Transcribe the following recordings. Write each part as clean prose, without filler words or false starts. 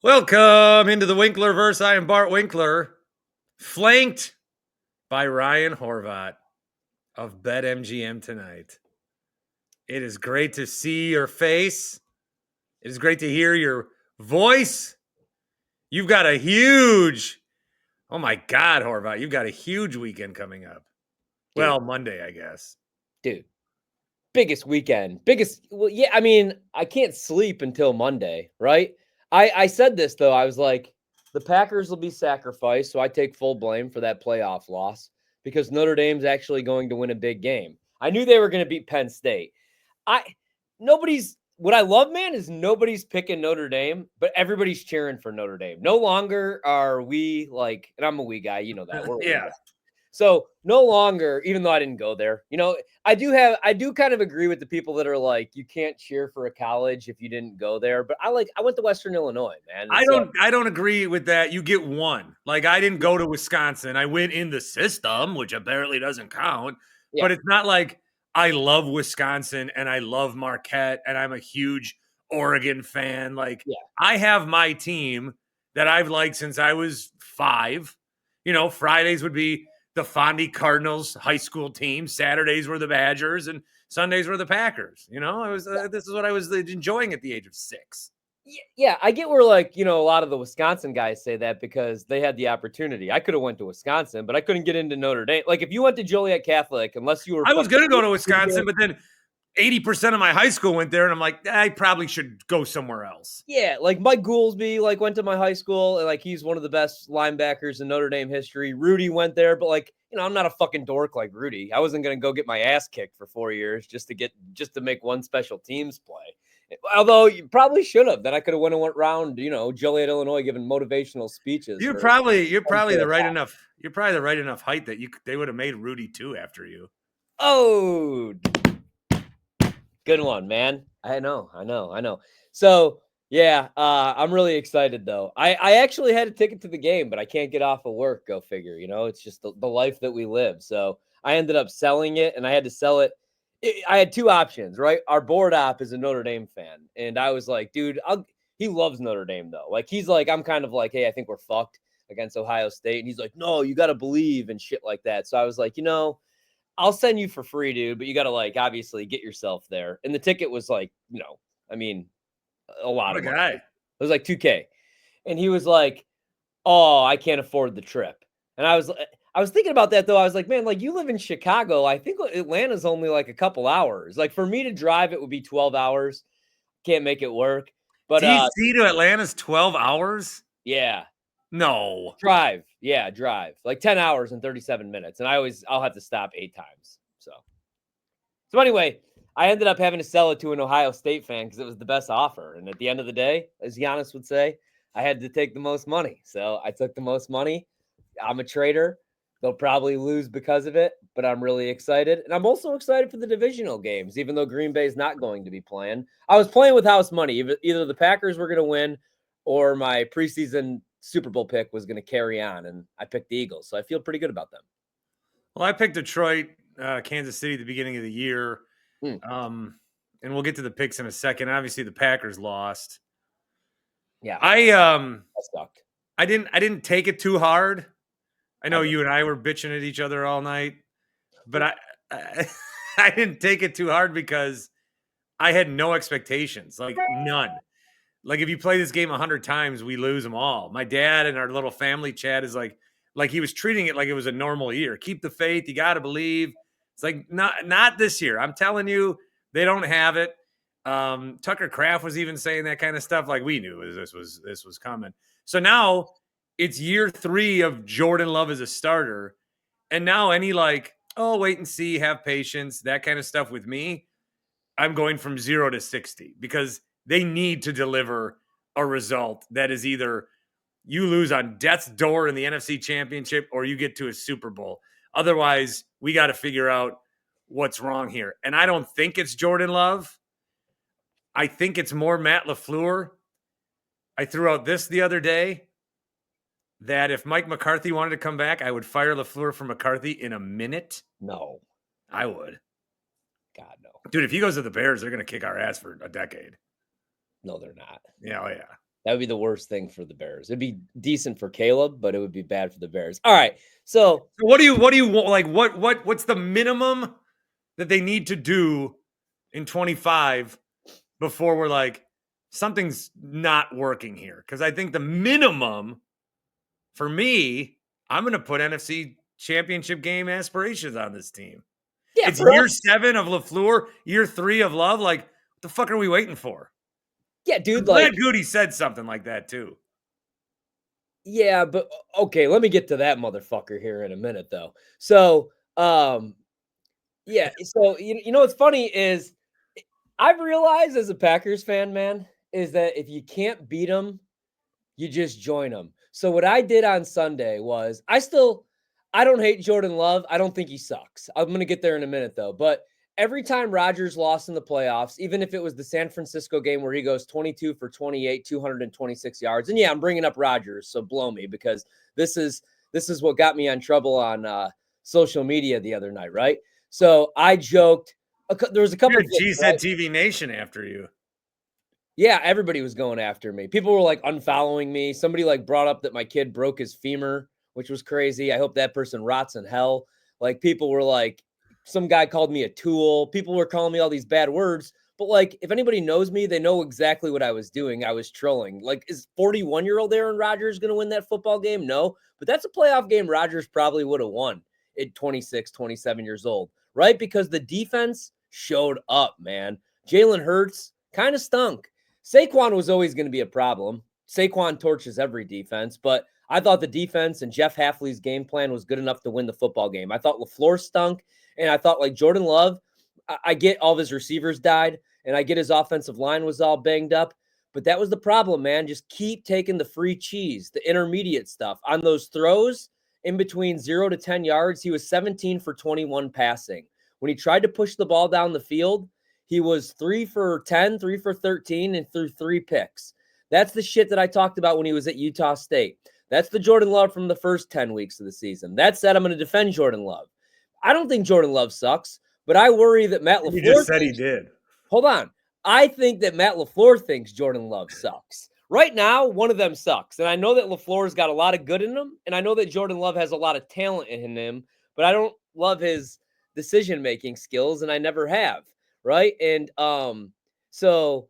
Welcome into the Winklerverse. I am Bart Winkler, flanked by Ryan Horvat of BetMGM tonight. It is great to see your face. It is great to hear your voice. You've got a huge, oh my God, Horvat, you've got a huge weekend coming up. Dude. Well, Monday, I guess. Dude, biggest weekend. I can't sleep until Monday, right? I said this, though. I was like, the Packers will be sacrificed, so I take full blame for that playoff loss because Notre Dame's actually going to win a big game. I knew they were going to beat Penn State. What I love, man, is nobody's picking Notre Dame, but everybody's cheering for Notre Dame. No longer are we like, and I'm a wee guy, you know that. We're a wee Yeah. guy. So no longer, even though I didn't go there, I do kind of agree with the people that are like, you can't cheer for a college if you didn't go there. But I went to Western Illinois, man. I don't agree with that. You get one. Like, I didn't go to Wisconsin. I went in the system, which apparently doesn't count. Yeah. But it's not like I love Wisconsin and I love Marquette and I'm a huge Oregon fan. Like, Yeah. I have my team that I've liked since I was 5. Fridays would be the Fondy Cardinals high school team. Saturdays were the Badgers and Sundays were the Packers. This is what I was enjoying at the age of 6. Yeah, I get where a lot of the Wisconsin guys say that because they had the opportunity. I could have went to Wisconsin, but I couldn't get into Notre Dame. Like if you went to Joliet Catholic, unless you were I was going to go to Wisconsin, but then 80% of my high school went there, and I'm like, I probably should go somewhere else. Yeah, like Mike Goolsby, went to my high school, and he's one of the best linebackers in Notre Dame history. Rudy went there, but I'm not a fucking dork like Rudy. I wasn't gonna go get my ass kicked for 4 years just to make one special teams play. Although you probably should have. Then I could have went around, Joliet, Illinois, giving motivational speaches. You're probably the right enough. You're probably the right enough height that they would have made Rudy 2 after you. Oh, good one, man. I know. So yeah, I'm really excited though. I actually had a ticket to the game, but I can't get off of work. Go figure. It's just the life that we live. So I ended up selling it, and I had to sell it. I had 2 options, right? Our board op is a Notre Dame fan, and I was like, dude, he loves Notre Dame though. He's like, I'm kind of like, hey, I think we're fucked against Ohio State, and he's like, no, you got to believe and shit like that. So I was like, I'll send you for free, dude, but you got to obviously get yourself there. And the ticket was a lot of money. Guy. It was like $2K. And he was like, oh, I can't afford the trip. And I was thinking about that though. I was like, man, you live in Chicago. I think Atlanta's only a couple hours. For me to drive, it would be 12 hours. Can't make it work. But DC to Atlanta's 12 hours? Yeah. No. Drive. Yeah, drive. 10 hours and 37 minutes. And I'll have to stop 8 times. So anyway, I ended up having to sell it to an Ohio State fan because it was the best offer. And at the end of the day, as Giannis would say, I had to take the most money. So I took the most money. I'm a trader. They'll probably lose because of it, but I'm really excited. And I'm also excited for the divisional games, even though Green Bay is not going to be playing. I was playing with house money. Either the Packers were going to win or my preseason Super Bowl pick was going to carry on, and I picked the Eagles. So I feel pretty good about them. Well, I picked Detroit, Kansas City at the beginning of the year. And we'll get to the picks in a second. Obviously, the Packers lost. Yeah. I sucked. I didn't take it too hard. I know you and I were bitching at each other all night, but I didn't take it too hard because I had no expectations, none. If you play this game 100 times, we lose them all. My dad and our little family chat is like he was treating it like it was a normal year. Keep the faith. You got to believe. It's not this year. I'm telling you, they don't have it. Tucker Kraft was even saying that kind of stuff. We knew this was coming. So now it's year 3 of Jordan Love as a starter. And now any wait and see, have patience, that kind of stuff with me, I'm going from 0 to 60 because they need to deliver a result that is either you lose on death's door in the NFC Championship or you get to a Super Bowl. Otherwise, we got to figure out what's wrong here. And I don't think it's Jordan Love. I think it's more Matt LaFleur. I threw out this the other day that if Mike McCarthy wanted to come back, I would fire LaFleur for McCarthy in a minute. No. I would. God, no. Dude, if he goes to the Bears, they're going to kick our ass for a decade. No, they're not. Yeah, oh yeah. That would be the worst thing for the Bears. It'd be decent for Caleb, but it would be bad for the Bears. All right. So what do you want? Like what's the minimum that they need to do in 25 before we're like something's not working here? Because I think the minimum for me, I'm going to put NFC Championship game aspirations on this team. yeah, It's year 7 of LaFleur, year 3 of Love. Like, what the fuck are we waiting for? yeah, dude. I'm glad Like, Goody said something like that too. yeah, but okay, let me get to that motherfucker here in a minute, though. So, yeah, so you know what's funny is I've realized as a Packers fan, man, is that if you can't beat them, you just join them. So what I did on Sunday was I don't hate Jordan Love. I don't think he sucks. I'm going to get there in a minute though. But every time Rodgers lost in the playoffs, even if it was the San Francisco game where he goes 22 for 28, 226 yards. And yeah, I'm bringing up Rodgers, so blow me because this is what got me on trouble on social media the other night, right? So I joked there was a couple of G said TV Nation after you. Yeah, everybody was going after me. People were like unfollowing me. Somebody like brought up that my kid broke his femur, which was crazy. I hope that person rots in hell. Like people were like, some guy called me a tool. People were calling me all these bad words. But like, if anybody knows me, they know exactly what I was doing. I was trolling. Like, is 41-year-old Aaron Rodgers going to win that football game? No, but that's a playoff game Rodgers probably would have won at 26, 27 years old, right? Because the defense showed up, man. Jalen Hurts kind of stunk. Saquon was always going to be a problem. Saquon torches every defense, but I thought the defense and Jeff Hafley's game plan was good enough to win the football game. I thought LaFleur stunk, and I thought like Jordan Love, I get all of his receivers died, and I get his offensive line was all banged up, but that was the problem, man. Just keep taking the free cheese, the intermediate stuff. On those throws in between 0 to 10 yards, he was 17 for 21 passing. When he tried to push the ball down the field, he was 3 for 10, 3 for 13, and threw 3 picks. That's the shit that I talked about when he was at Utah State. That's the Jordan Love from the first 10 weeks of the season. That said, I'm going to defend Jordan Love. I don't think Jordan Love sucks, but I worry that Matt LaFleur. You just said he did. Hold on. I think that Matt LaFleur thinks Jordan Love sucks. Right now, one of them sucks. And I know that LaFleur's got a lot of good in him, and I know that Jordan Love has a lot of talent in him, but I don't love his decision-making skills, and I never have. Right. And so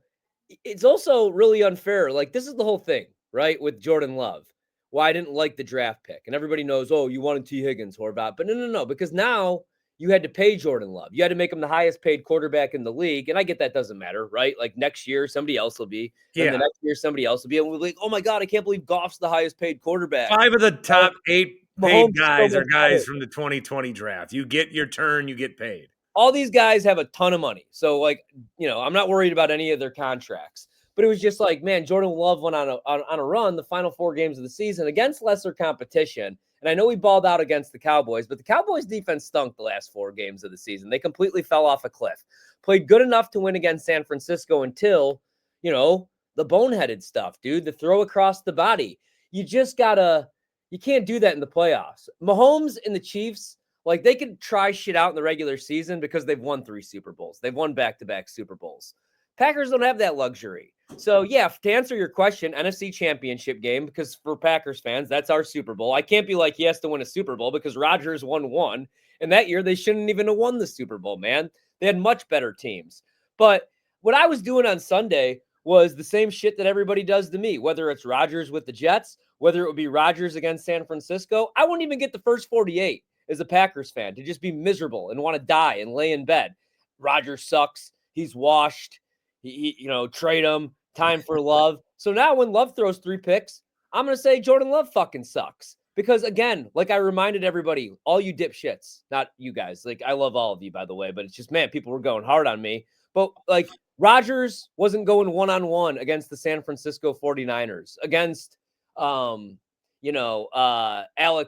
it's also really unfair. Like, this is the whole thing, right? With Jordan Love, why I didn't like the draft pick. And everybody knows, oh, you wanted T. Higgins, Horvat. But no, because now you had to pay Jordan Love. You had to make him the highest paid quarterback in the league. And I get that doesn't matter, right? Like next year, somebody else will be. And the next year, somebody else will be. And we're like, oh my God, I can't believe Goff's the highest paid quarterback. 5 of the top 8 paid guys are guys from the 2020 draft. You get your turn, you get paid. All these guys have a ton of money. So, like, you know, I'm not worried about any of their contracts. But it was just like, man, Jordan Love went on a run the final 4 games of the season against lesser competition. And I know he balled out against the Cowboys, but the Cowboys defense stunk the last 4 games of the season. They completely fell off a cliff. Played good enough to win against San Francisco until, you know, the boneheaded stuff, dude. The throw across the body. You can't do that in the playoffs. Mahomes and the Chiefs, like, they could try shit out in the regular season because they've won 3 Super Bowls. They've won back-to-back Super Bowls. Packers don't have that luxury. So, yeah, to answer your question, NFC Championship game, because for Packers fans, that's our Super Bowl. I can't be like, he has to win a Super Bowl because Rodgers won 1. And that year, they shouldn't even have won the Super Bowl, man. They had much better teams. But what I was doing on Sunday was the same shit that everybody does to me, whether it's Rodgers with the Jets, whether it would be Rodgers against San Francisco. I wouldn't even get the first 48 as a Packers fan to just be miserable and want to die and lay in bed. Rodgers sucks. He's washed. Trade him. Time for Love. So now when Love throws 3 picks, I'm going to say Jordan Love fucking sucks. Because again, like I reminded everybody, all you dipshits, not you guys, like I love all of you, by the way, but it's just, man, people were going hard on me. But like Rodgers wasn't going one-on-one against the San Francisco 49ers, against, Alex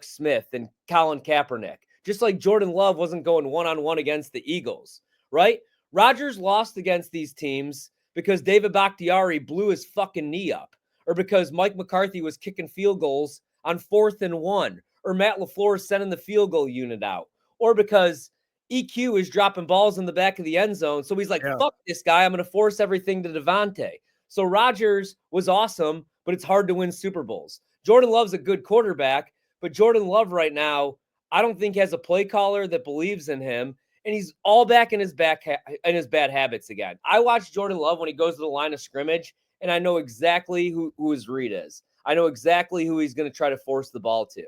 Smith and Colin Kaepernick, just like Jordan Love wasn't going one-on-one against the Eagles, right? Rodgers lost against these teams because David Bakhtiari blew his fucking knee up, or because Mike McCarthy was kicking field goals on 4th and 1, or Matt LaFleur sending the field goal unit out, or because EQ is dropping balls in the back of the end zone. So he's like, fuck this guy. I'm going to force everything to Devontae. So Rodgers was awesome but it's hard to win Super Bowls. Jordan Love's a good quarterback, but Jordan Love right now, I don't think has a play caller that believes in him, and he's all back in his bad habits again. I watch Jordan Love when he goes to the line of scrimmage, and I know exactly who his read is. I know exactly who he's going to try to force the ball to.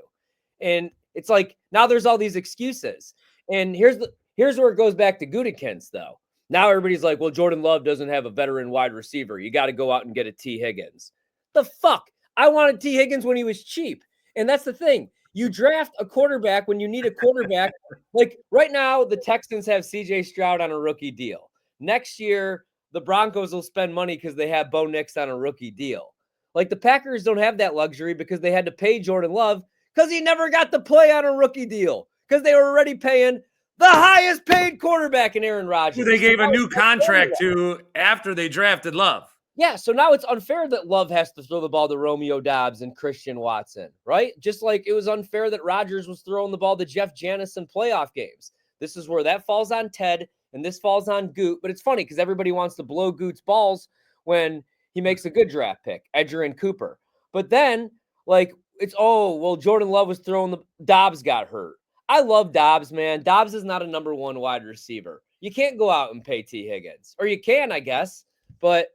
And it's like now there's all these excuses. And here's where it goes back to Gutekunst, though. Now everybody's like, well, Jordan Love doesn't have a veteran wide receiver. You got to go out and get a T. Higgins. The fuck? I wanted T. Higgins when he was cheap. And that's the thing. You draft a quarterback when you need a quarterback. Like right now, the Texans have C.J. Stroud on a rookie deal. Next year, the Broncos will spend money because they have Bo Nix on a rookie deal. Like the Packers don't have that luxury because they had to pay Jordan Love because he never got to play on a rookie deal because they were already paying the highest paid quarterback in Aaron Rodgers. Who they gave a new contract to after they drafted Love. Yeah, so now it's unfair that Love has to throw the ball to Romeo Doubs and Christian Watson, right? Just like it was unfair that Rodgers was throwing the ball to Jeff Janis in playoff games. This is where that falls on Ted and this falls on Goot. But it's funny because everybody wants to blow Goot's balls when he makes a good draft pick, Edgerrin Cooper. But then, like, it's, oh, well, Jordan Love was throwing Dobbs got hurt. I love Dobbs, man. Dobbs is not a number one wide receiver. You can't go out and pay T. Higgins. Or you can, I guess. But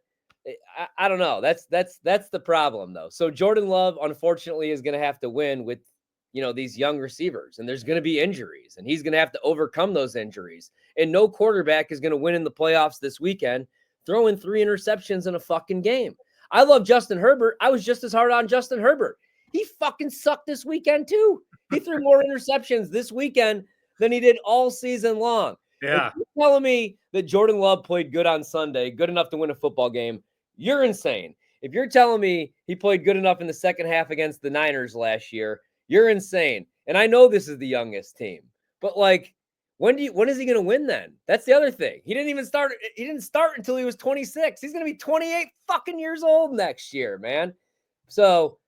I don't know. That's the problem, though. So Jordan Love, unfortunately, is going to have to win with, these young receivers. And there's going to be injuries. And he's going to have to overcome those injuries. And no quarterback is going to win in the playoffs this weekend throwing 3 interceptions in a fucking game. I love Justin Herbert. I was just as hard on Justin Herbert. He fucking sucked this weekend, too. He threw more interceptions this weekend than he did all season long. Yeah. If you're telling me that Jordan Love played good on Sunday, good enough to win a football game, you're insane. If you're telling me he played good enough in the second half against the Niners last year, you're insane. And I know this is the youngest team, but like, when is he going to win then? That's the other thing. He didn't start until he was 26. He's going to be 28 fucking years old next year, man. So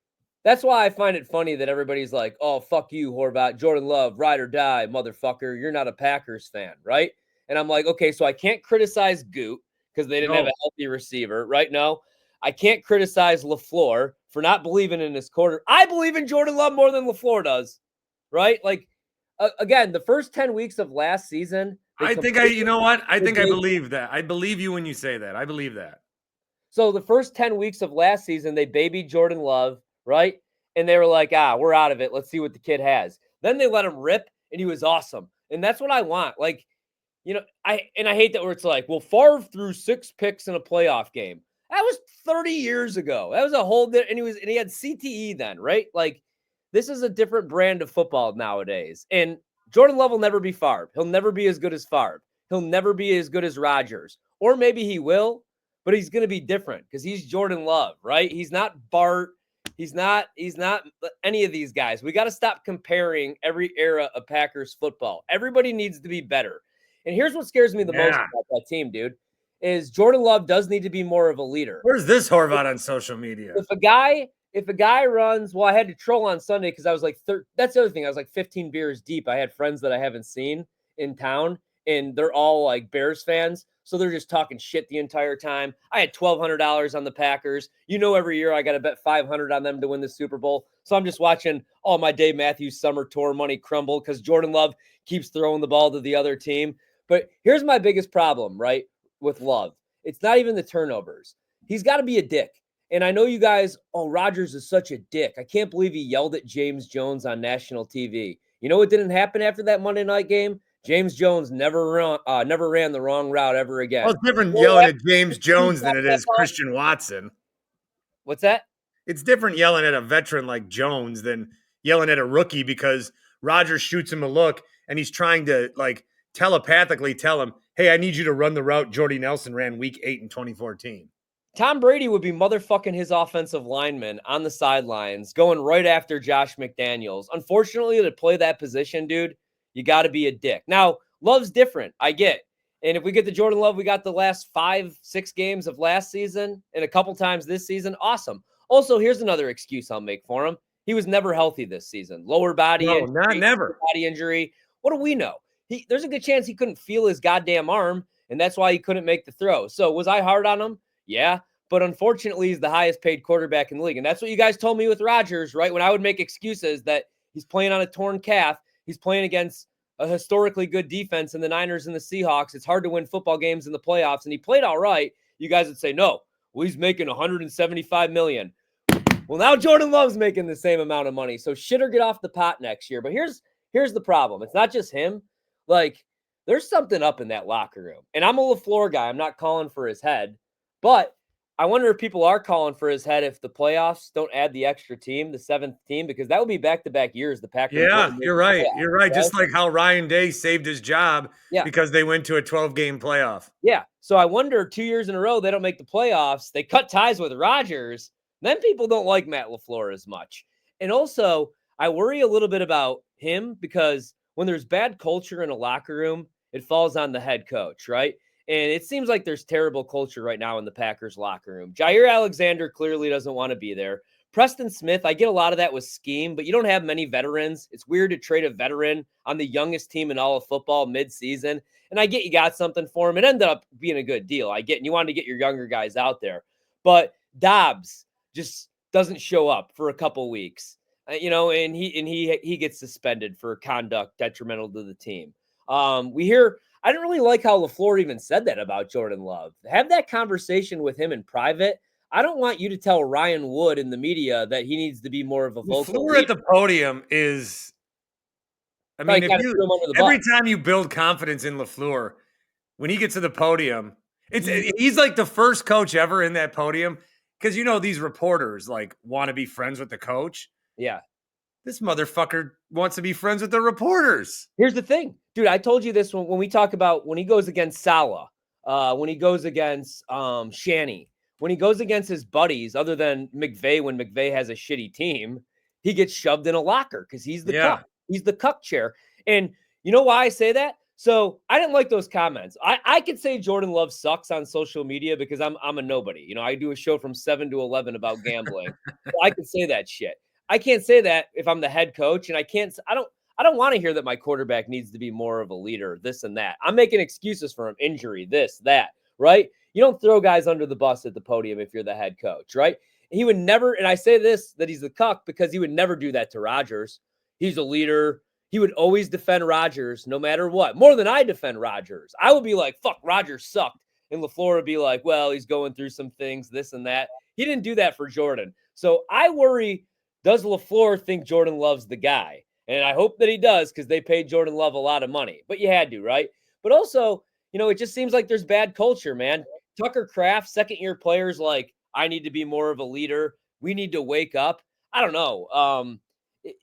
that's why I find it funny that everybody's like, oh, fuck you, Horvat, Jordan Love, ride or die, motherfucker. You're not a Packers fan, right? And I'm like, okay, so I can't criticize Goot because they didn't have a healthy receiver, right? No, I can't criticize LaFleur for not believing in his quarter. I believe in Jordan Love more than LaFleur does, right? Like, again, the first 10 weeks of last season. I believe that. I believe you when you say that. I believe that. So the first 10 weeks of last season, they babied Jordan Love, right? And they were like, we're out of it. Let's see what the kid has. Then they let him rip, and he was awesome. And that's what I want. Like, I hate that where it's like, well, Favre threw 6 picks in a playoff game. That was 30 years ago. That was a whole, and he had CTE then, right? Like, this is a different brand of football nowadays. And Jordan Love will never be Favre. He'll never be as good as Favre. He'll never be as good as Rodgers. Or maybe he will, but he's going to be different because he's Jordan Love, right? He's not Bart. He's not any of these guys. We got to stop comparing every era of Packers football. Everybody needs to be better. And here's what scares me the most about that team, dude, is Jordan Love does need to be more of a leader. Where's this Horvat on social media? If a guy runs, well, I had to troll on Sunday because I was like, that's the other thing. I was like 15 beers deep. I had friends that I haven't seen in town, and they're all like Bears fans. So they're just talking shit the entire time. I had $1,200 on the Packers. Every year I got to bet $500 on them to win the Super Bowl. So I'm just watching all my Dave Matthews summer tour money crumble because Jordan Love keeps throwing the ball to the other team. But here's my biggest problem, right, with Love. It's not even the turnovers. He's got to be a dick. And I know you guys, Rodgers is such a dick. I can't believe he yelled at James Jones on national TV. You know what didn't happen after that Monday night game? James Jones never ran the wrong route ever again. Well, it's different yelling at James Jones than it is Christian Watson. What's that? It's different yelling at a veteran like Jones than yelling at a rookie because Rodgers shoots him a look and he's trying to like telepathically tell him, hey, I need you to run the route Jordy Nelson ran week 8 in 2014. Tom Brady would be motherfucking his offensive lineman on the sidelines going right after Josh McDaniels. Unfortunately, to play that position, dude, you got to be a dick. Now, Love's different. I get. And if we get the Jordan Love, we got the last 5-6 games of last season and a couple times this season. Awesome. Also, here's another excuse I'll make for him. He was never healthy this season. Lower body injury, never. Body injury. What do we know? There's a good chance he couldn't feel his goddamn arm, and that's why he couldn't make the throw. So was I hard on him? Yeah. but unfortunately, he's the highest paid quarterback in the league. And that's what you guys told me with Rodgers, right? When I would make excuses that he's playing on a torn calf, he's playing against a historically good defense in the Niners and the Seahawks. It's hard to win football games in the playoffs, and he played all right. You guys would say, no, well, he's making $175 million. Well, now Jordan Love's making the same amount of money. So shit or get off the pot next year. But here's the problem. It's not just him. Like, there's something up in that locker room. And I'm a LaFleur guy. I'm not calling for his head. But I wonder if people are calling for his head if the playoffs don't add the extra team, the 7th team, because that would be back-to-back years the Packers. Yeah, you're right. Playoffs, you're right. Just like how Ryan Day saved his job because they went to a 12-game playoff. Yeah. So I wonder 2 years in a row they don't make the playoffs. They cut ties with Rodgers. Then people don't like Matt LaFleur as much. And also, I worry a little bit about him because when there's bad culture in a locker room, it falls on the head coach, right? And it seems like there's terrible culture right now in the Packers locker room. Jair Alexander clearly doesn't want to be there. Preston Smith, I get a lot of that with scheme, but you don't have many veterans. It's weird to trade a veteran on the youngest team in all of football mid-season. And I get you got something for him. It ended up being a good deal. I get, and you wanted to get your younger guys out there. But Dobbs just doesn't show up for a couple weeks, and he gets suspended for conduct detrimental to the team. I didn't really like how LaFleur even said that about Jordan Love. Have that conversation with him in private. I don't want you to tell Ryan Wood in the media that he needs to be more of a vocal LaFleur at the podium is, I mean, every time you build confidence in LaFleur, when he gets to the podium, he's like the first coach ever in that podium. Because, these reporters, want to be friends with the coach. Yeah. This motherfucker wants to be friends with the reporters. Here's the thing. Dude, I told you this when we talk about when he goes against Salah, when he goes against Schani, when he goes against his buddies, other than McVay, when McVay has a shitty team, he gets shoved in a locker because he's the cuck. He's the cuck chair. And you know why I say that? So I didn't like those comments. I could say Jordan Love sucks on social media because I'm a nobody. I do a show from 7 to 11 about gambling. So I could say that shit. I can't say that if I'm the head coach, and I don't want to hear that my quarterback needs to be more of a leader, this and that. I'm making excuses for him, injury, this, that, right? You don't throw guys under the bus at the podium if you're the head coach, right? He would never, and I say this, that he's the cuck because he would never do that to Rodgers. He's a leader. He would always defend Rodgers no matter what, more than I defend Rodgers. I would be like, fuck, Rodgers sucked. And LaFleur would be like, well, he's going through some things, this and that. He didn't do that for Jordan. So I worry, does LaFleur think Jordan Love's the guy? And I hope that he does because they paid Jordan Love a lot of money. But you had to, right? But also, it just seems like there's bad culture, man. Tucker Kraft, second-year players like, I need to be more of a leader. We need to wake up. I don't know.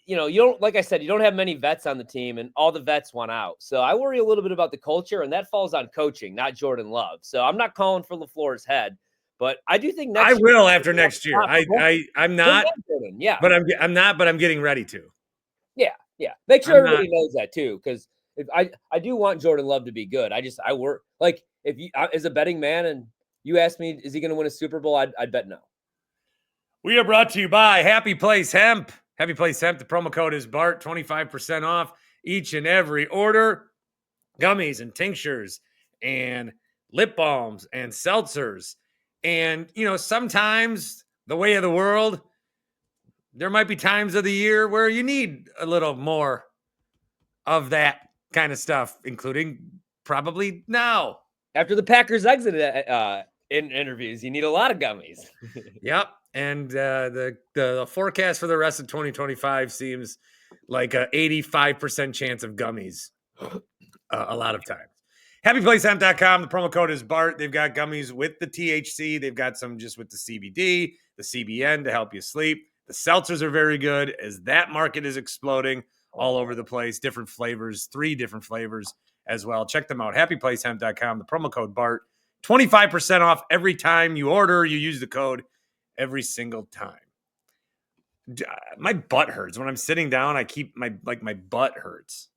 You don't, like I said, you don't have many vets on the team and all the vets want out. So I worry a little bit about the culture, and that falls on coaching, not Jordan Love. So I'm not calling for LaFleur's head, but I do think I will after next year. I'm not, but I'm not, but I'm getting ready to. Yeah. Make sure everybody knows that too. Cause if I do want Jordan Love to be good. I work like if you, as a betting man and you ask me, is he going to win a Super Bowl? I'd bet no. We are brought to you by Happy Place Hemp. Happy Place Hemp. The promo code is BART, 25% off each and every order. Gummies and tinctures and lip balms and seltzers. And, sometimes the way of the world, there might be times of the year where you need a little more of that kind of stuff, including probably now. After the Packers exit in interviews, you need a lot of gummies. Yep. And the forecast for the rest of 2025 seems like a 85% chance of gummies a lot of times. HappyPlaceHemp.com. The promo code is BART. They've got gummies with the THC. They've got some just with the CBD, the CBN to help you sleep. The seltzers are very good as that market is exploding all over the place. Different flavors, 3 different flavors as well. Check them out. HappyPlaceHemp.com. The promo code BART. 25% off every time you order. You use the code every single time. My butt hurts when I'm sitting down. I keep my butt hurts.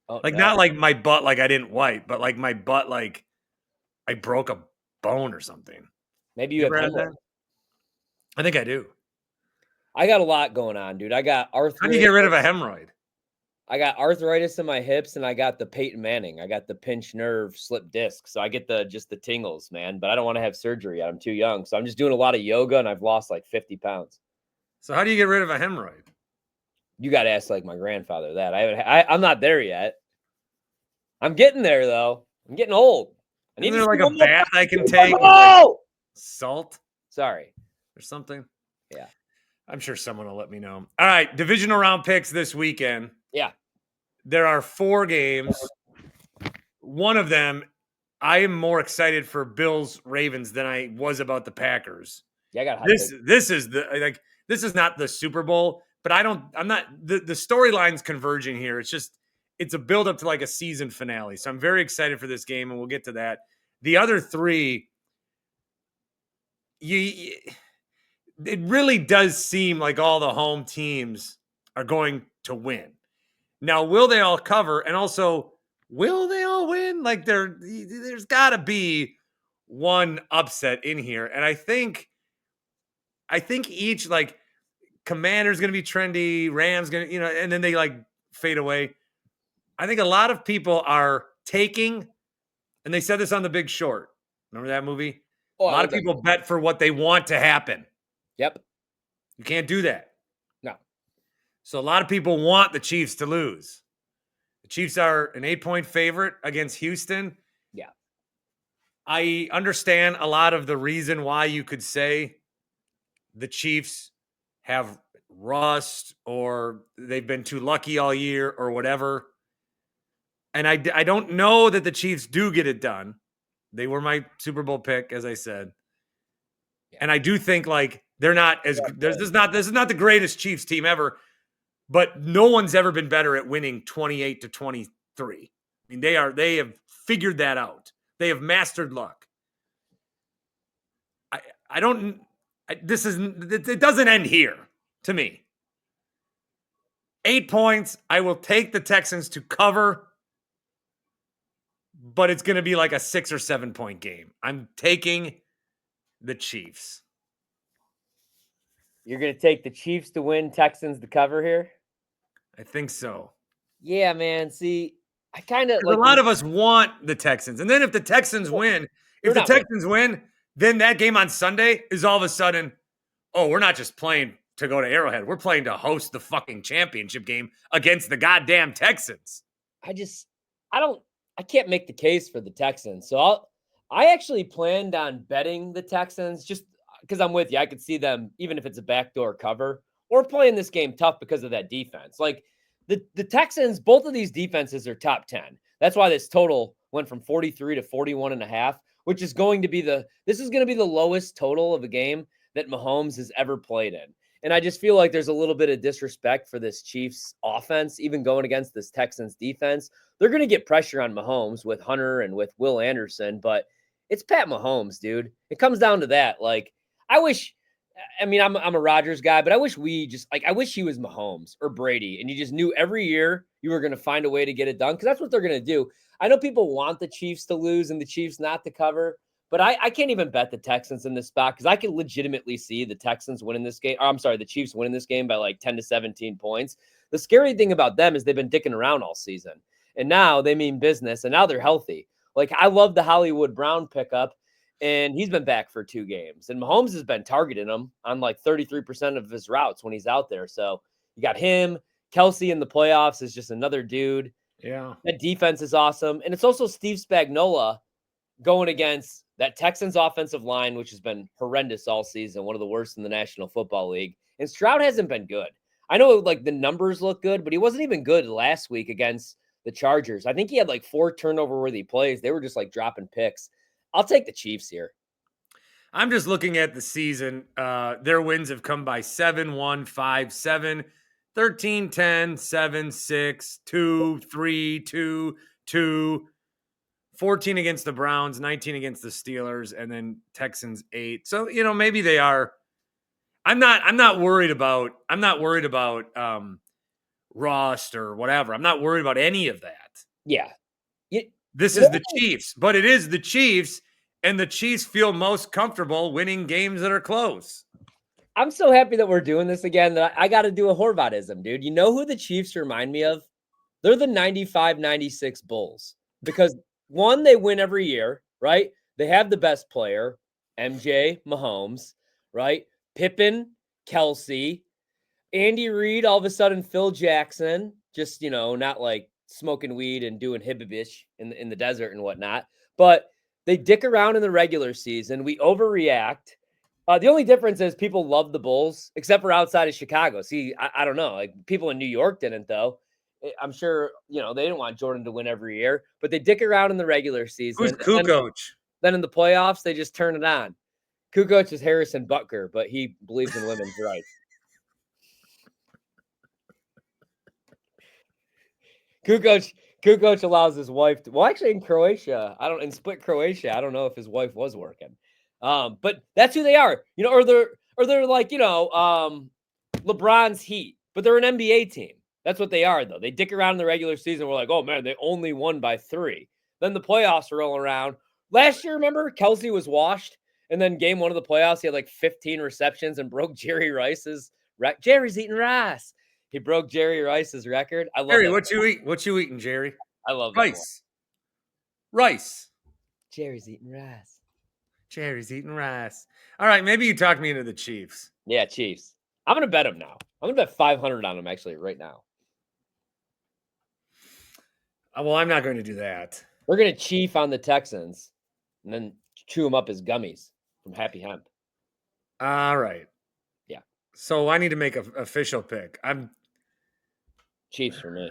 Not like my butt like I didn't wipe, but like my butt like I broke a bone or something. Maybe you have hemorrhoids. I think I do. I got a lot going on, dude. I got arthritis. How do you get rid of a hemorrhoid? I got arthritis in my hips and I got the Peyton Manning. I got the pinched nerve slip disc. So I get just the tingles, man. But I don't want to have surgery yet. I'm too young. So I'm just doing a lot of yoga and I've lost like 50 pounds. So how do you get rid of a hemorrhoid? You got to ask like my grandfather that. I'm not there yet. I'm getting there though. I'm getting old. I need Isn't there to like a bath I can take with like salt Sorry. or something? Yeah. I'm sure someone will let me know. All right, divisional round picks this weekend. Yeah. There are 4 games. One of them, I am more excited for Bills Ravens than I was about the Packers. Yeah, I got this is not the Super Bowl, but I'm not the storyline's converging here. It's a build up to like a season finale. So I'm very excited for this game, and we'll get to that. The other 3, it really does seem like all the home teams are going to win. Now, will they all cover? And also, will they all win? Like there's got to be one upset in here. And I think each like Commander's going to be trendy, Rams going to, and then they like fade away. I think a lot of people are taking, and they said this on The Big Short. Remember that movie? Oh, a lot of people bet for what they want to happen. Yep. You can't do that. No. So a lot of people want the Chiefs to lose. The Chiefs are an 8-point favorite against Houston. Yeah. I understand a lot of the reason why you could say the Chiefs have rust or they've been too lucky all year or whatever. And I don't know that the Chiefs do get it done. They were my Super Bowl pick, as I said. Yeah. And I do think like they're not as this is not the greatest Chiefs team ever, but no one's ever been better at winning 28-23. I mean, they have figured that out. They have mastered luck. It doesn't end here to me. 8 points. I will take the Texans to cover, but it's going to be like a 6 or 7 point game. I'm taking the Chiefs. You're going to take the Chiefs to win, Texans to cover here? I think so. Yeah, man. See, I kind of like a lot of us want the Texans. And then if the Texans win, then that game on Sunday is all of a sudden, oh, we're not just playing to go to Arrowhead. We're playing to host the fucking championship game against the goddamn Texans. I can't make the case for the Texans. So I actually planned on betting the Texans just because I'm with you. I could see them, even if it's a backdoor cover, or playing this game tough because of that defense. Like the Texans, both of these defenses are top 10. That's why this total went from 43 to 41.5, which is going to be the lowest total of a game that Mahomes has ever played in. And I just feel like there's a little bit of disrespect for this Chiefs offense, even going against this Texans defense. They're going to get pressure on Mahomes with Hunter and with Will Anderson, but it's Pat Mahomes, dude. It comes down to that. Like, I'm a Rodgers guy, but I wish I wish he was Mahomes or Brady, and you just knew every year you were going to find a way to get it done, because that's what they're going to do. I know people want the Chiefs to lose and the Chiefs not to cover, but I can't even bet the Texans in this spot because I can legitimately see the Texans winning this game. The Chiefs winning this game by like 10 to 17 points. The scary thing about them is they've been dicking around all season, and now they mean business, and now they're healthy. Like, I love the Hollywood Brown pickup, and he's been back for 2 games. And Mahomes has been targeting him on like 33% of his routes when he's out there. So you got him. Kelsey in the playoffs is just another dude. Yeah. That defense is awesome. And it's also Steve Spagnuolo going against that Texans offensive line, which has been horrendous all season, one of the worst in the National Football League. And Stroud hasn't been good. I know like the numbers look good, but he wasn't even good last week against the Chargers. I think he had like 4 turnover-worthy plays. They were just like dropping picks. I'll take the Chiefs here. I'm just looking at the season. Their wins have come by 7-1, 5-7, 13-10, 7-6, 2-3, 2-2, 14 against the Browns, 19 against the Steelers, and then Texans 8. So, maybe they are. I'm not worried about rust or whatever. I'm not worried about any of that. Yeah. This is the Chiefs, but it is the Chiefs, and the Chiefs feel most comfortable winning games that are close. I'm so happy that we're doing this again that I got to do a Horvatism, dude. You know who the Chiefs remind me of? They're the 95-96 Bulls because one, they win every year, right? They have the best player, MJ, Mahomes, right? Pippen, Kelsey, Andy Reid, all of a sudden Phil Jackson, just, not like smoking weed and doing hibbibish in the desert and whatnot. But they dick around in the regular season. We overreact. The only difference is people love the Bulls, except for outside of Chicago. See, I don't know. Like people in New York didn't, though. I'm sure, they didn't want Jordan to win every year, but they dick around in the regular season. Who's Kukoc? Then in the playoffs, they just turn it on. Kukoc is Harrison Butker, but he believes in women's rights. Kukoc allows his wife to, well, actually in Croatia, in split Croatia, I don't know if his wife was working. But that's who they are, or they're like, LeBron's Heat, but they're an NBA team. That's what they are, though. They dick around in the regular season. We're like, oh man, they only won by 3. Then the playoffs roll around. Last year, remember, Kelsey was washed, and then game 1 of the playoffs, he had like 15 receptions and broke Jerry Rice's record. Jerry's eating rice. He broke Jerry Rice's record. I love Jerry, that. What you eating, Jerry? I love Rice. Jerry's eating rice. Jerry's eating rice. All right, maybe you talked me into the Chiefs. Yeah, Chiefs. I'm going to bet them now. I'm going to bet 500 on them, actually, right now. Well, I'm not going to do that. We're going to chief on the Texans and then chew them up as gummies from Happy Hemp. All right. Yeah. So I need to make an official pick. I'm Chiefs for me.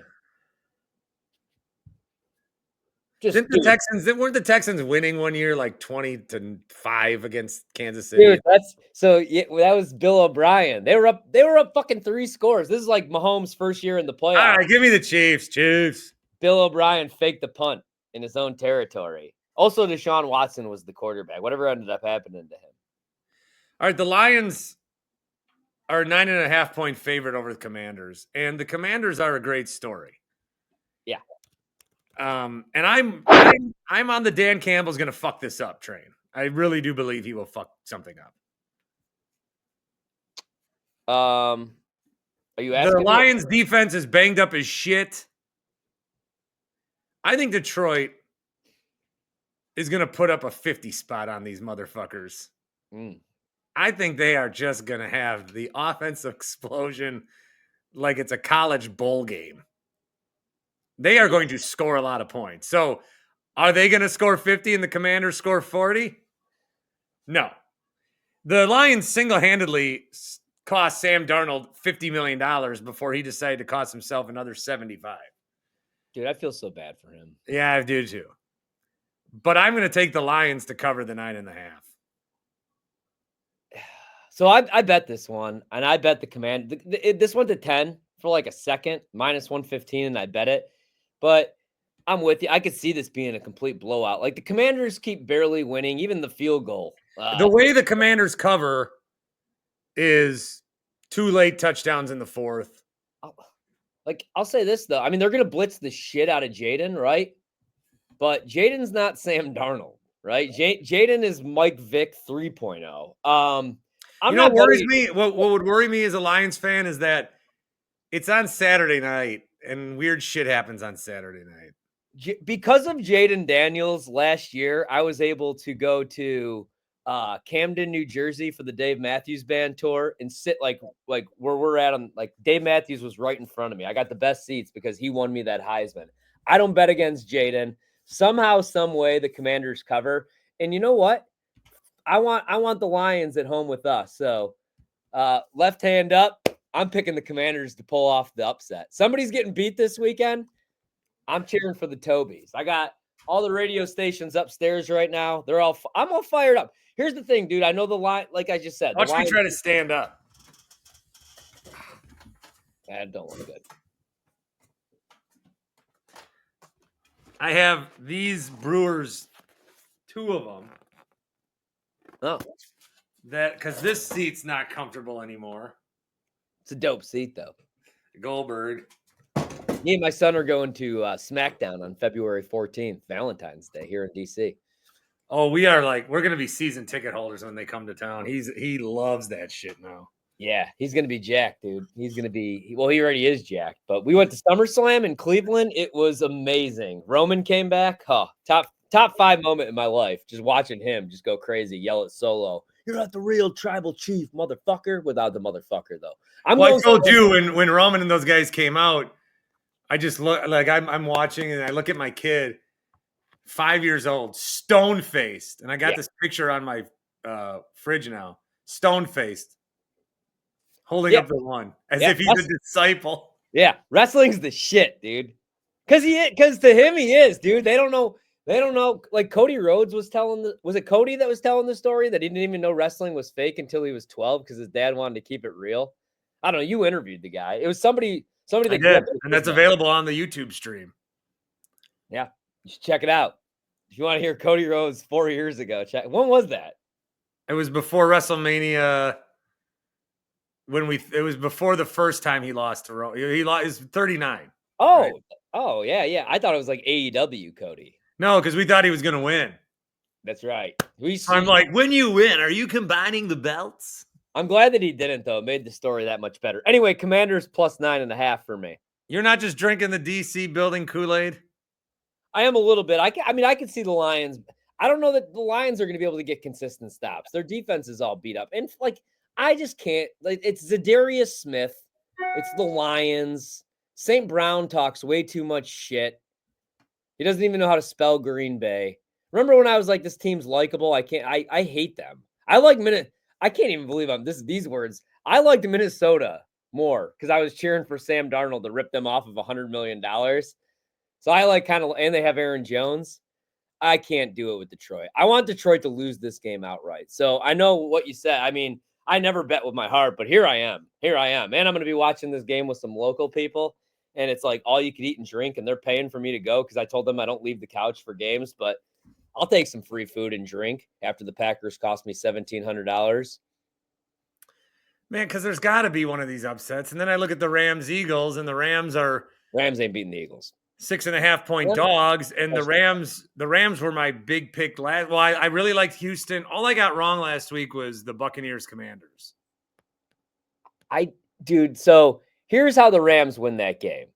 Weren't the Texans winning one year like 20-5 against Kansas City? Dude, that was Bill O'Brien. They were up fucking 3 scores. This is like Mahomes' first year in the playoffs. All right, give me the Chiefs. Bill O'Brien faked the punt in his own territory. Also, Deshaun Watson was the quarterback. Whatever ended up happening to him. All right, the Lions are 9.5-point favorite over the Commanders, and the Commanders are a great story. Yeah. And I'm on the Dan Campbell's going to fuck this up train. I really do believe he will fuck something up. Are you asking? The Lions' defense is banged up as shit. I think Detroit is going to put up a 50 spot on these motherfuckers. I think they are just going to have the offensive explosion like it's a college bowl game. They are going to score a lot of points. So are they going to score 50 and the Commanders score 40? No. The Lions single-handedly cost Sam Darnold $50 million before he decided to cost himself another 75. Dude, I feel so bad for him. Yeah, I do too. But I'm going to take the Lions to cover the 9.5. So I bet this one, and I bet the Command. This went to 10 for like a second, minus 115, and I bet it. But I'm with you. I could see this being a complete blowout. Like the Commanders keep barely winning, even the field goal. The way the Commanders cover is 2 late touchdowns in the 4th. Like, I'll say this, though. I mean, they're going to blitz the shit out of Jaden, right? But Jaden's not Sam Darnold, right? Jaden is Mike Vick 3.0. What worries me? What would worry me as a Lions fan is that it's on Saturday night, and weird shit happens on Saturday night. Because of Jaden Daniels last year, I was able to go to Camden, New Jersey for the Dave Matthews Band tour and sit like where we're at on, like Dave Matthews was right in front of me. I got the best seats because he won me that Heisman. I don't bet against Jaden. Somehow, some way, the Commanders cover. And you know what? I want the Lions at home with us. So left hand up. I'm picking the Commanders to pull off the upset. Somebody's getting beat this weekend. I'm cheering for the Tobies. I got all the radio stations upstairs right now. I'm all fired up. Here's the thing, dude. I know the line, like I just said. Watch me try to stand up. That don't look good. I have these Brewers, 2 of them. Oh. Because this seat's not comfortable anymore. It's a dope seat, though. Goldberg. Me and my son are going to SmackDown on February 14th, Valentine's Day here in D.C. Oh, we're going to be season ticket holders when they come to town. He loves that shit now. Yeah, he's gonna be jacked, dude. He's gonna be he already is jacked. But we went to SummerSlam in Cleveland. It was amazing. Roman came back. Huh. Top 5 moment in my life. Just watching him just go crazy, yell at Solo. You're not the real tribal chief, motherfucker. Without the motherfucker, though. I told you when Roman and those guys came out, I just look like I'm watching and I look at my kid, 5 years old, stone faced, and I got this picture on my fridge now, stone faced, holding up the one as if he's a disciple. Yeah, wrestling's the shit, dude. Because to him he is, dude. They don't know. Like Cody Rhodes was telling was it Cody that was telling the story that he didn't even know wrestling was fake until he was 12 because his dad wanted to keep it real. I don't know. You interviewed the guy. It was somebody that did, and that's available on the YouTube stream. Yeah, you should check it out. If you want to hear Cody Rhodes 4 years ago, check. When was that? It was before WrestleMania. It was before the first time he lost to Roman. He lost. He's 39. Oh, right? Yeah. I thought it was like AEW Cody. No, because we thought he was going to win. That's right. I'm like, when you win, are you combining the belts? I'm glad that he didn't, though. It made the story that much better. Anyway, Commanders plus 9.5 for me. You're not just drinking the DC building Kool-Aid? I am a little bit. I can see the Lions. I don't know that the Lions are going to be able to get consistent stops. Their defense is all beat up. And, I just can't. It's Zadarius Smith. It's the Lions. St. Brown talks way too much shit. He doesn't even know how to spell Green Bay. Remember when I was like, this team's likable? I hate them. I can't even believe these words. I liked Minnesota more because I was cheering for Sam Darnold to rip them off of $100 million. So I and they have Aaron Jones. I can't do it with Detroit. I want Detroit to lose this game outright. So I know what you said. I mean, I never bet with my heart, but here I am. And I'm going to be watching this game with some local people. And it's like all you could eat and drink, and they're paying for me to go because I told them I don't leave the couch for games, but I'll take some free food and drink after the Packers cost me $1,700. Man, because there's got to be one of these upsets. And then I look at the Rams-Eagles, and the Rams ain't beating the Eagles. 6.5-point dogs, and the Rams were my big pick last. Well, I really liked Houston. All I got wrong last week was the Buccaneers-Commanders. So here's how the Rams win that game.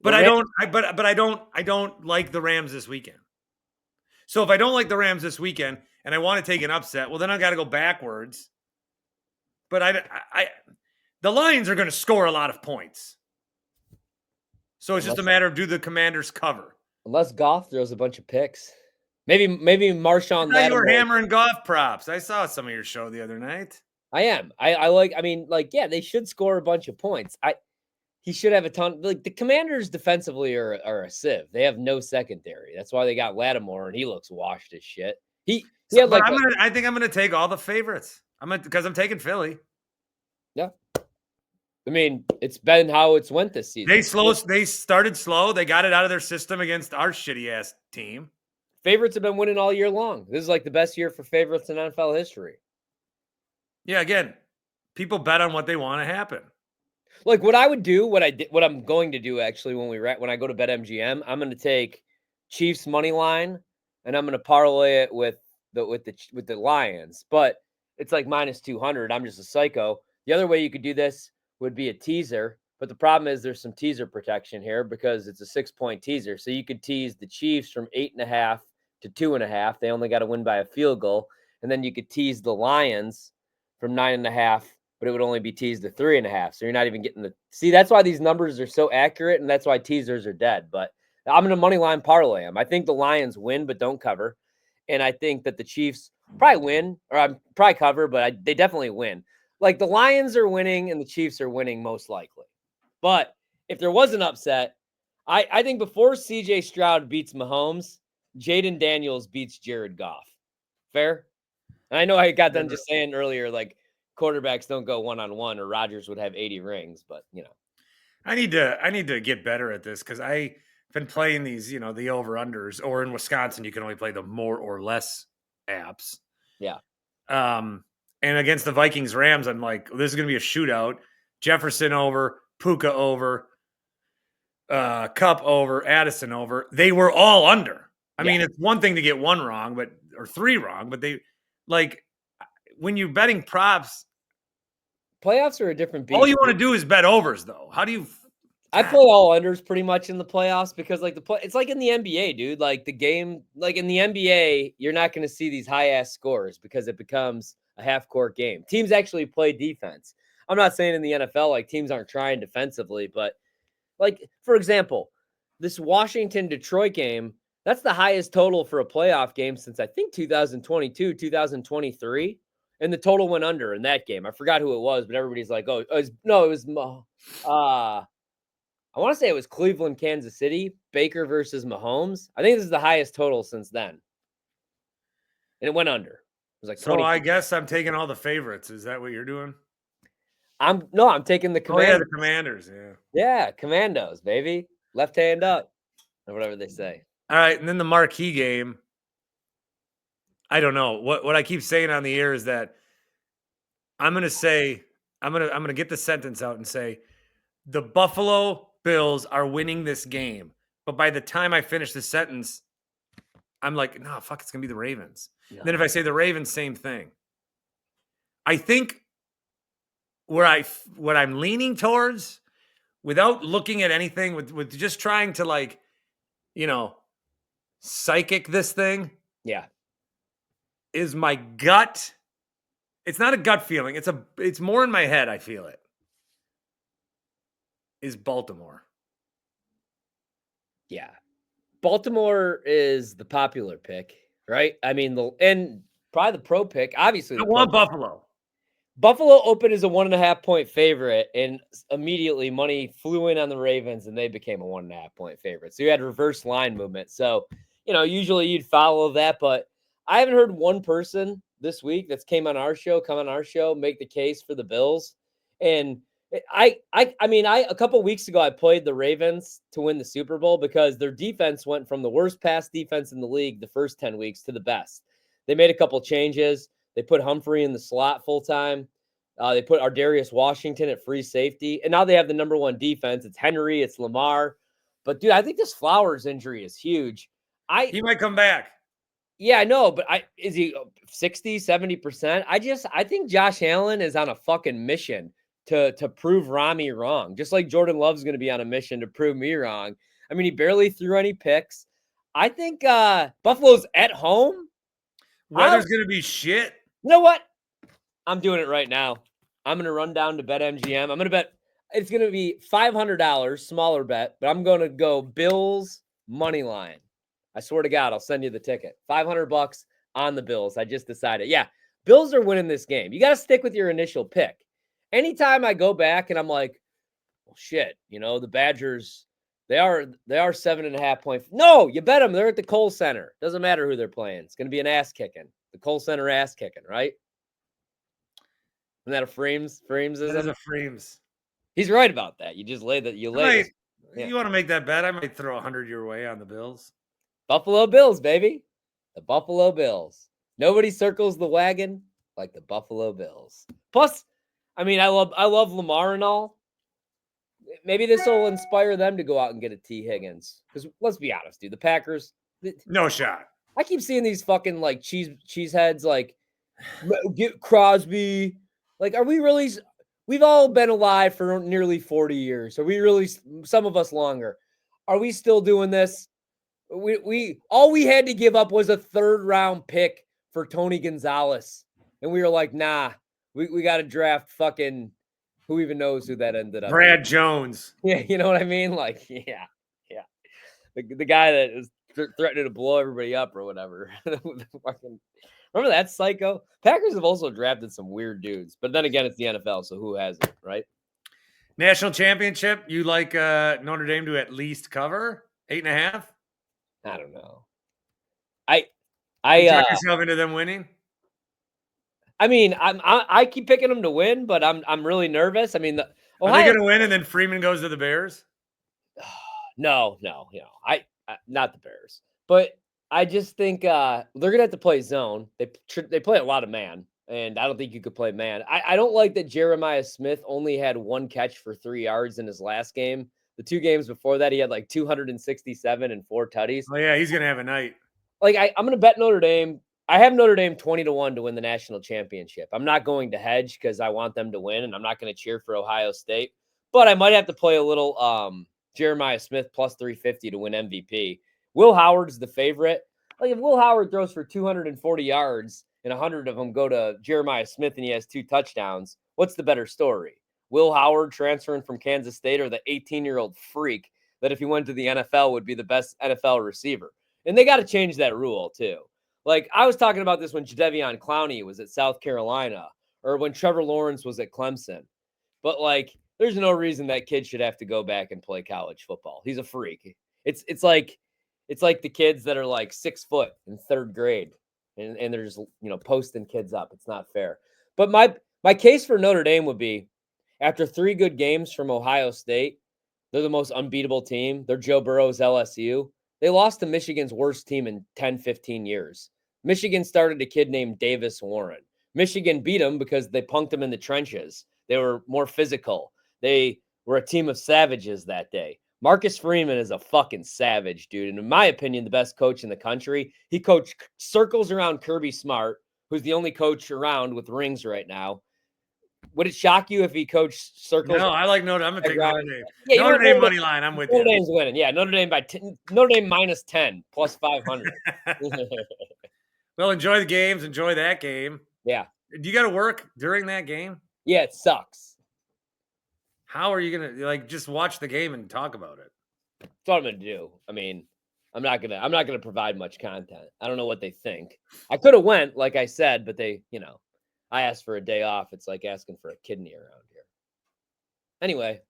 But I don't like the Rams this weekend. So if I don't like the Rams this weekend and I want to take an upset, well, then I got to go backwards. But the Lions are going to score a lot of points. So it's just a matter of do the Commanders cover? Unless Goff throws a bunch of picks. Maybe Marshawn Lattimore. You were hammering Goff props. I saw some of your show the other night. I am. They should score a bunch of points. He should have a ton. Like the Commanders defensively are a sieve. They have no secondary. That's why they got Lattimore, and he looks washed as shit. I think I'm gonna take all the favorites. Because I'm taking Philly. Yeah. I mean, it's been how it's went this season. They started slow. They got it out of their system against our shitty ass team. Favorites have been winning all year long. This is like the best year for favorites in NFL history. Yeah, again, people bet on what they want to happen. Like what I would do, what I'm going to do actually when I go to BetMGM, I'm going to take Chiefs money line and I'm going to parlay it with the Lions. But it's like minus 200. I'm just a psycho. The other way you could do this would be a teaser, but the problem is there's some teaser protection here because it's a 6-point teaser. So you could tease the Chiefs from 8.5 to 2.5. They only got to win by a field goal. And then you could tease the Lions from 9.5, but it would only be teased to 3.5. So you're not even getting see, that's why these numbers are so accurate. And that's why teasers are dead. But I'm going to money line parlay them. I think the Lions win, but don't cover. And I think that the Chiefs probably win, or I'm probably cover, but they definitely win. Like the Lions are winning and the Chiefs are winning most likely. But if there was an upset, I think before CJ Stroud beats Mahomes, Jaden Daniels beats Jared Goff. Fair? And I know I got done just saying earlier, like quarterbacks don't go one-on-one or Rodgers would have 80 rings, but I need to get better at this because I've been playing these, the over-unders, or in Wisconsin, you can only play the more or less apps. Yeah. And against the Vikings Rams, I'm like, this is going to be a shootout. Jefferson over, Puka over, Kupp over, Addison over. They were all under. I mean, it's one thing to get one wrong, or three wrong, but when you're betting props, Playoffs are a different beast. All you want to do is bet overs, though. How do you? I play all unders pretty much in the playoffs because like it's like in the NBA, dude. Like the game, like in the NBA, you're not going to see these high ass scores because it becomes a half court game. Teams actually play defense. I'm not saying in the NFL like teams aren't trying defensively, but like for example, this Washington Detroit game, that's the highest total for a playoff game since I think 2022, 2023. And the total went under in that game. I forgot who it was, but everybody's like, oh, it was I want to say it was Cleveland, Kansas City, Baker versus Mahomes. I think this is the highest total since then. And it went under. It was like 20. So I guess I'm taking all the favorites. Is that what you're doing? I'm taking the Commanders. Oh, yeah, the Commanders. Commanders, Yeah, Commandos, baby. Left hand up. Or whatever they say. All right, and then the marquee game. I don't know. What I keep saying on the air is that I'm gonna get the sentence out and say the Buffalo Bills are winning this game. But by the time I finish the sentence, I'm like, no, fuck, it's gonna be the Ravens. No. Then if I say the Ravens, same thing. I think what I'm leaning towards, without looking at anything, with just trying to like, psychic this thing. Yeah. Is my gut. It's not a gut feeling. It's more in my head. I feel it. Is Baltimore. Yeah. Baltimore is the popular pick, right? I mean, and probably the pro pick. Obviously, I want Buffalo. Buffalo opened as a 1.5 point favorite, and immediately money flew in on the Ravens, and they became a 1.5 point favorite. So you had reverse line movement. So, usually you'd follow that, but I haven't heard one person this week that's come on our show, make the case for the Bills. And I mean, a couple weeks ago, I played the Ravens to win the Super Bowl because their defense went from the worst pass defense in the league the first 10 weeks to the best. They made a couple changes. They put Humphrey in the slot full time. They put Ardarius Washington at free safety. And now they have the number one defense. It's Henry. It's Lamar. But, dude, I think this Flowers injury is huge. He might come back. Yeah, I know. But is he 60, 70%? I think Josh Allen is on a fucking mission to prove Rami wrong. Just like Jordan Love's going to be on a mission to prove me wrong. I mean, he barely threw any picks. I think Buffalo's at home. Weather's going to be shit. You know what? I'm doing it right now. I'm going to run down to BetMGM. I'm going to bet it's going to be $500, smaller bet, but I'm going to go Bills money line. I swear to God, I'll send you the ticket. $500 on the Bills. I just decided. Yeah, Bills are winning this game. You got to stick with your initial pick. Anytime I go back and I'm like, well, shit, the Badgers, they are 7.5 point. No, you bet them. They're at the Kohl Center. Doesn't matter who they're playing. It's going to be an ass kicking. The Kohl Center ass kicking, right? Isn't that a Freems? Freems is a Freems. He's right about that. You just lay that. You lay. You want to make that bet? I might throw 100 your way on the Bills. Buffalo Bills, baby. The Buffalo Bills. Nobody circles the wagon like the Buffalo Bills. Plus, I mean, I love Lamar and all. Maybe this will inspire them to go out and get a T. Higgins. Because let's be honest, dude, the Packers. No shot. I keep seeing these fucking like cheeseheads like get Crosby. Like, are we really? We've all been alive for nearly 40 years. Are we really? Some of us longer. Are we still doing this? We all we had to give up was a 3rd round pick for Tony Gonzalez, and we were like, nah, we got to draft fucking who even knows who that ended up. Brad Jones. Yeah, you know what I mean? Like, yeah. The guy that is threatening to blow everybody up or whatever. Remember that psycho? Packers have also drafted some weird dudes, but then again, it's the NFL, so who hasn't, right? National championship. You like Notre Dame to at least cover 8.5? I don't know. You talk yourself into them winning. I mean, I keep picking them to win, but I'm really nervous. I mean, are they going to win and then Freeman goes to the Bears? No, I not the Bears, but I just think they're gonna have to play zone. They play a lot of man, and I don't think you could play man. I don't like that Jeremiah Smith only had 1 catch for 3 yards in his last game. The 2 games before that, he had like 267 and 4 tutties. Oh yeah, he's gonna have a night. Like I'm gonna bet Notre Dame I have Notre Dame 20-1 to win the national championship. I'm not going to hedge because I want them to win, and I'm not going to cheer for Ohio State. But I might have to play a little Jeremiah Smith plus 350 to win MVP. Will Howard's the favorite. Like if Will Howard throws for 240 yards and 100 of them go to Jeremiah Smith and he has 2 touchdowns, what's the better story? Will Howard transferring from Kansas State or the 18-year-old freak that if he went to the NFL would be the best NFL receiver? And they got to change that rule too. Like I was talking about this when Jadeveon Clowney was at South Carolina or when Trevor Lawrence was at Clemson. But like there's no reason that kid should have to go back and play college football. He's a freak. It's like the kids that are like 6 foot in 3rd grade and they're just, posting kids up. It's not fair. But my case for Notre Dame would be after 3 good games from Ohio State, they're the most unbeatable team. They're Joe Burrow's LSU. They lost to Michigan's worst team in 10, 15 years. Michigan started a kid named Davis Warren. Michigan beat them because they punked them in the trenches. They were more physical. They were a team of savages that day. Marcus Freeman is a fucking savage, dude. And in my opinion, the best coach in the country. He coached circles around Kirby Smart, who's the only coach around with rings right now. Would it shock you if he coached circles? No, I like Notre Dame. I'm gonna take Notre Dame. Yeah, Notre Dame money line. I'm with you. Notre Dame's winning. Yeah, Notre Dame Notre Dame minus 10 plus 500. Well, enjoy the games. Enjoy that game. Yeah. Do you got to work during that game? Yeah, it sucks. How are you gonna just watch the game and talk about it? That's what I'm gonna do. I mean, I'm not gonna provide much content. I don't know what they think. I could have went, like I said, but they, I asked for a day off. It's like asking for a kidney around here. Anyway,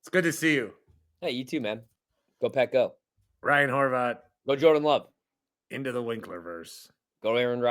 it's good to see you. Hey, you too, man. Go Pack, go. Ryan Horvat. Go Jordan Love. Into the Winklerverse. Go Aaron Rodgers.